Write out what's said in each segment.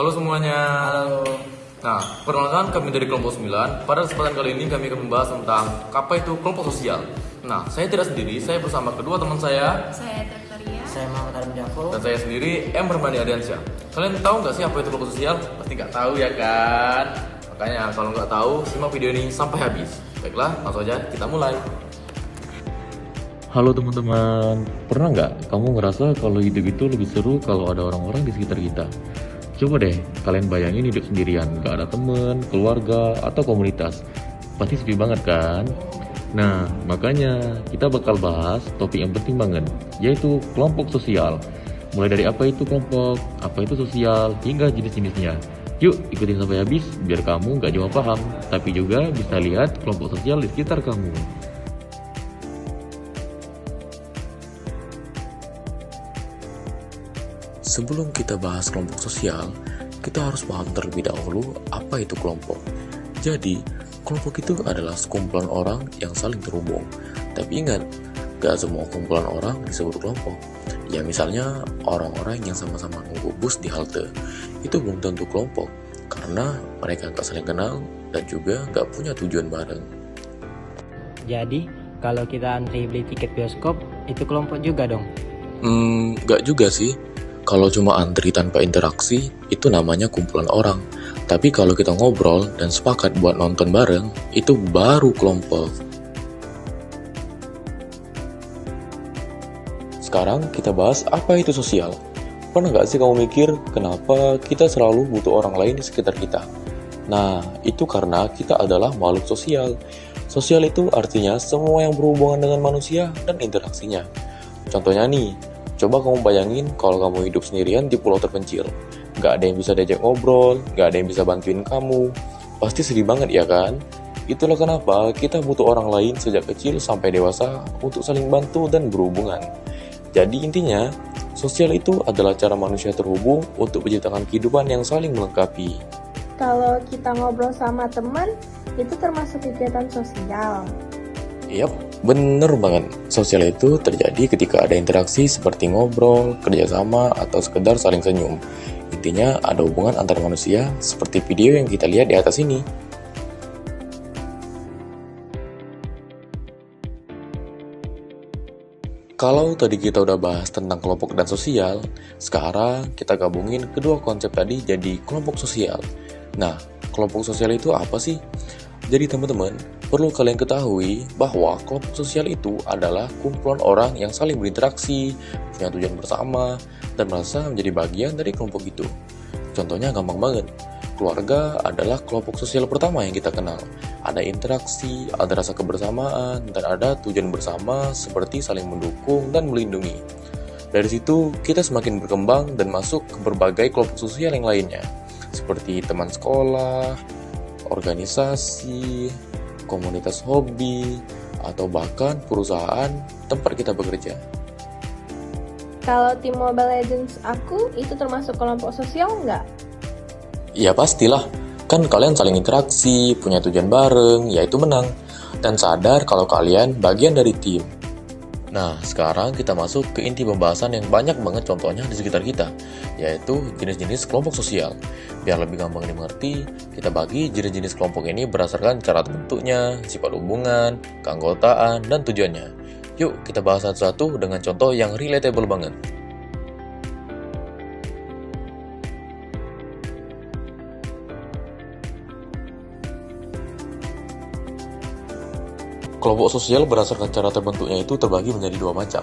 Halo semuanya. Halo. Nah, perkenalkan kami dari kelompok 9. Pada kesempatan kali ini kami akan membahas tentang apa itu kelompok sosial. Nah, saya tidak sendiri, saya bersama kedua teman saya. Saya Tertaria. Saya Muhammad Arif Jafo. Dan saya sendiri, M. Rahmani Ardiansyah. Kalian tahu nggak sih apa itu kelompok sosial? Pasti nggak tahu ya kan? Makanya kalau nggak tahu, simak video ini sampai habis. Baiklah, langsung aja kita mulai. Halo teman-teman, pernah nggak kamu ngerasa kalau hidup itu lebih seru kalau ada orang-orang di sekitar kita? Coba deh, kalian bayangin hidup sendirian, nggak ada temen, keluarga, atau komunitas. Pasti sepi banget kan? Nah, makanya kita bakal bahas topik yang penting banget, yaitu kelompok sosial. Mulai dari apa itu kelompok, apa itu sosial, hingga jenis-jenisnya. Yuk, ikutin sampai habis, biar kamu nggak cuma paham, tapi juga bisa lihat kelompok sosial di sekitar kamu. Sebelum kita bahas kelompok sosial, kita harus paham terlebih dahulu apa itu kelompok. Jadi, kelompok itu adalah sekumpulan orang yang saling terhubung. Tapi ingat, gak semua kumpulan orang disebut kelompok. Ya misalnya, orang-orang yang sama-sama nunggu bus di halte, itu belum tentu kelompok, karena mereka gak saling kenal dan juga gak punya tujuan bareng. Jadi, kalau kita antri beli tiket bioskop, itu kelompok juga dong? Gak juga sih. Kalau cuma antri tanpa interaksi, itu namanya kumpulan orang. Tapi kalau kita ngobrol dan sepakat buat nonton bareng, itu baru kelompok. Sekarang kita bahas apa itu sosial. Pernah gak sih kamu mikir kenapa kita selalu butuh orang lain di sekitar kita? Nah, itu karena kita adalah makhluk sosial. Sosial itu artinya semua yang berhubungan dengan manusia dan interaksinya. Contohnya nih, coba kamu bayangin kalau kamu hidup sendirian di pulau terpencil. Gak ada yang bisa diajak ngobrol, gak ada yang bisa bantuin kamu. Pasti sedih banget ya kan? Itulah kenapa kita butuh orang lain sejak kecil sampai dewasa untuk saling bantu dan berhubungan. Jadi intinya, sosial itu adalah cara manusia terhubung untuk menciptakan kehidupan yang saling melengkapi. Kalau kita ngobrol sama teman, itu termasuk kegiatan sosial. Yap, bener banget. Sosial itu terjadi ketika ada interaksi seperti ngobrol, kerjasama, atau sekedar saling senyum. Intinya ada hubungan antar manusia seperti video yang kita lihat di atas ini. Kalau tadi kita udah bahas tentang kelompok dan sosial, sekarang kita gabungin kedua konsep tadi jadi kelompok sosial. Nah, kelompok sosial itu apa sih? Jadi teman-teman, perlu kalian ketahui bahwa kelompok sosial itu adalah kumpulan orang yang saling berinteraksi, punya tujuan bersama, dan merasa menjadi bagian dari kelompok itu. Contohnya gampang banget, keluarga adalah kelompok sosial pertama yang kita kenal. Ada interaksi, ada rasa kebersamaan, dan ada tujuan bersama seperti saling mendukung dan melindungi. Dari situ, kita semakin berkembang dan masuk ke berbagai kelompok sosial yang lainnya, seperti teman sekolah, organisasi, komunitas hobi, atau bahkan perusahaan tempat kita bekerja. Kalau tim Mobile Legends aku, itu termasuk kelompok sosial nggak? Ya pastilah, kan kalian saling interaksi, punya tujuan bareng, yaitu menang, dan sadar kalau kalian bagian dari tim. Nah, sekarang kita masuk ke inti pembahasan yang banyak banget contohnya di sekitar kita, yaitu jenis-jenis kelompok sosial. Biar lebih gampang dimengerti, kita bagi jenis-jenis kelompok ini berdasarkan cara terbentuknya, sifat hubungan, keanggotaan, dan tujuannya. Yuk, kita bahas satu-satu dengan contoh yang relatable banget. Kelompok sosial berdasarkan cara terbentuknya itu terbagi menjadi dua macam,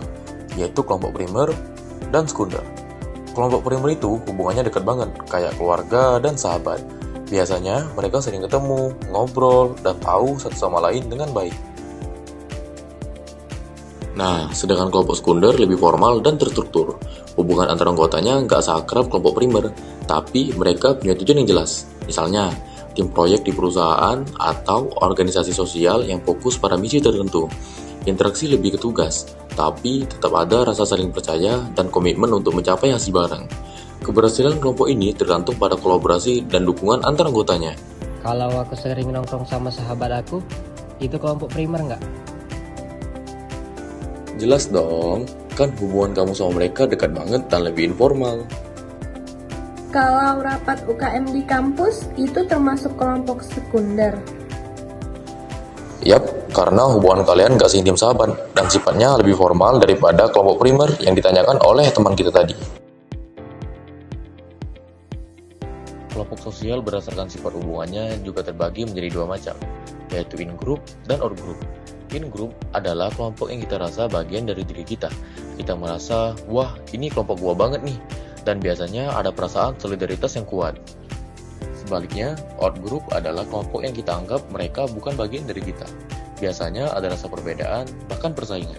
yaitu kelompok primer dan sekunder. Kelompok primer itu hubungannya dekat banget, kayak keluarga dan sahabat. Biasanya mereka sering ketemu, ngobrol, dan tahu satu sama lain dengan baik. Nah, sedangkan kelompok sekunder lebih formal dan terstruktur. Hubungan antara anggotanya nggak seakrab kelompok primer, tapi mereka punya tujuan yang jelas. Misalnya, tim proyek di perusahaan atau organisasi sosial yang fokus pada misi tertentu. Interaksi lebih ke tugas, tapi tetap ada rasa saling percaya dan komitmen untuk mencapai hasil bareng. Keberhasilan kelompok ini tergantung pada kolaborasi dan dukungan antar anggotanya. Kalau aku sering nongkrong sama sahabat aku, itu kelompok primer nggak? Jelas dong, kan hubungan kamu sama mereka dekat banget dan lebih informal. Kalau rapat UKM di kampus, itu termasuk kelompok sekunder. Yap, karena hubungan kalian gak seintim sahabat dan sifatnya lebih formal daripada kelompok primer yang ditanyakan oleh teman kita tadi. Kelompok sosial berdasarkan sifat hubungannya juga terbagi menjadi dua macam, yaitu in-group dan out-group. In-group adalah kelompok yang kita rasa bagian dari diri kita. Kita merasa, wah ini kelompok gua banget nih, dan biasanya ada perasaan solidaritas yang kuat. Sebaliknya, out-group adalah kelompok yang kita anggap mereka bukan bagian dari kita. Biasanya ada rasa perbedaan, bahkan persaingan.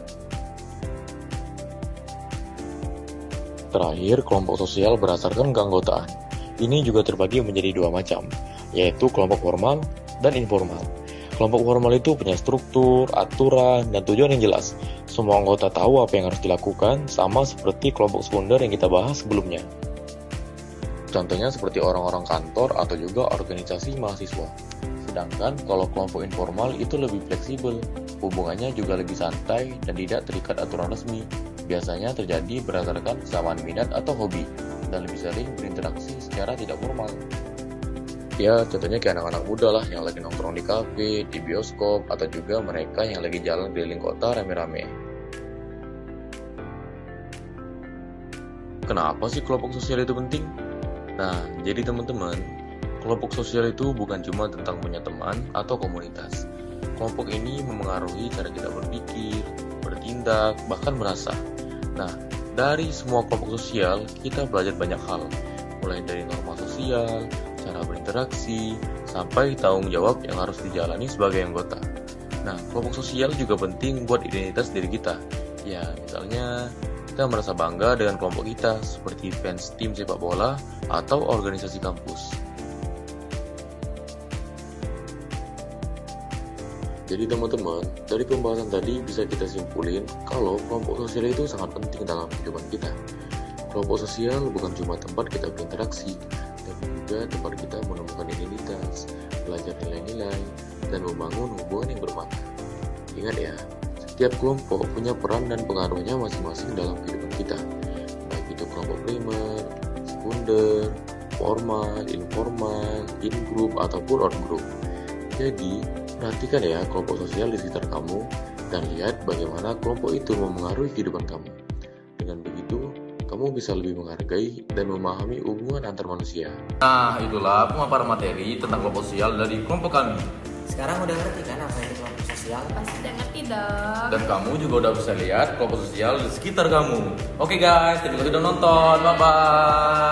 Terakhir, kelompok sosial berdasarkan keanggotaan. Ini juga terbagi menjadi dua macam, yaitu kelompok formal dan informal. Kelompok formal itu punya struktur, aturan, dan tujuan yang jelas. Semua anggota tahu apa yang harus dilakukan, sama seperti kelompok sekunder yang kita bahas sebelumnya. Contohnya seperti orang-orang kantor atau juga organisasi mahasiswa. Sedangkan kalau kelompok informal itu lebih fleksibel, hubungannya juga lebih santai dan tidak terikat aturan resmi. Biasanya terjadi berdasarkan kesamaan minat atau hobi, dan lebih sering berinteraksi secara tidak formal. Ya, contohnya kayak anak-anak muda lah yang lagi nongkrong di kafe, di bioskop, atau juga mereka yang lagi jalan keliling kota rame-rame. Kenapa sih kelompok sosial itu penting? Nah, jadi teman-teman, kelompok sosial itu bukan cuma tentang punya teman atau komunitas. Kelompok ini memengaruhi cara kita berpikir, bertindak, bahkan merasa. Nah, dari semua kelompok sosial, kita belajar banyak hal. Mulai dari norma sosial, cara berinteraksi, sampai tanggung jawab yang harus dijalani sebagai anggota. Nah, kelompok sosial juga penting buat identitas diri kita. Ya, misalnya kita merasa bangga dengan kelompok kita, seperti fans tim sepak bola atau organisasi kampus. Jadi teman-teman, dari pembahasan tadi bisa kita simpulin kalau kelompok sosial itu sangat penting dalam kehidupan kita. Kelompok sosial bukan cuma tempat kita berinteraksi, tapi juga tempat kita menemukan identitas, belajar nilai-nilai, dan membangun hubungan yang bermakna. Ingat ya, setiap kelompok punya peran dan pengaruhnya masing-masing dalam kehidupan kita, baik itu kelompok primer, sekunder, formal, informal, in-group, ataupun out-group. Jadi, perhatikan ya kelompok sosial di sekitar kamu dan lihat bagaimana kelompok itu memengaruhi kehidupan kamu. Dengan begitu, kamu bisa lebih menghargai dan memahami hubungan antar manusia. Nah, itulah pemaparan materi tentang kelompok sosial dari kelompok kami. Sekarang udah ngerti kan apa itu kelompok sosial? Pasti udah ngerti dong. Dan kamu juga udah bisa lihat kelompok sosial di sekitar kamu. Oke guys, terima kasih udah nonton. Bye-bye.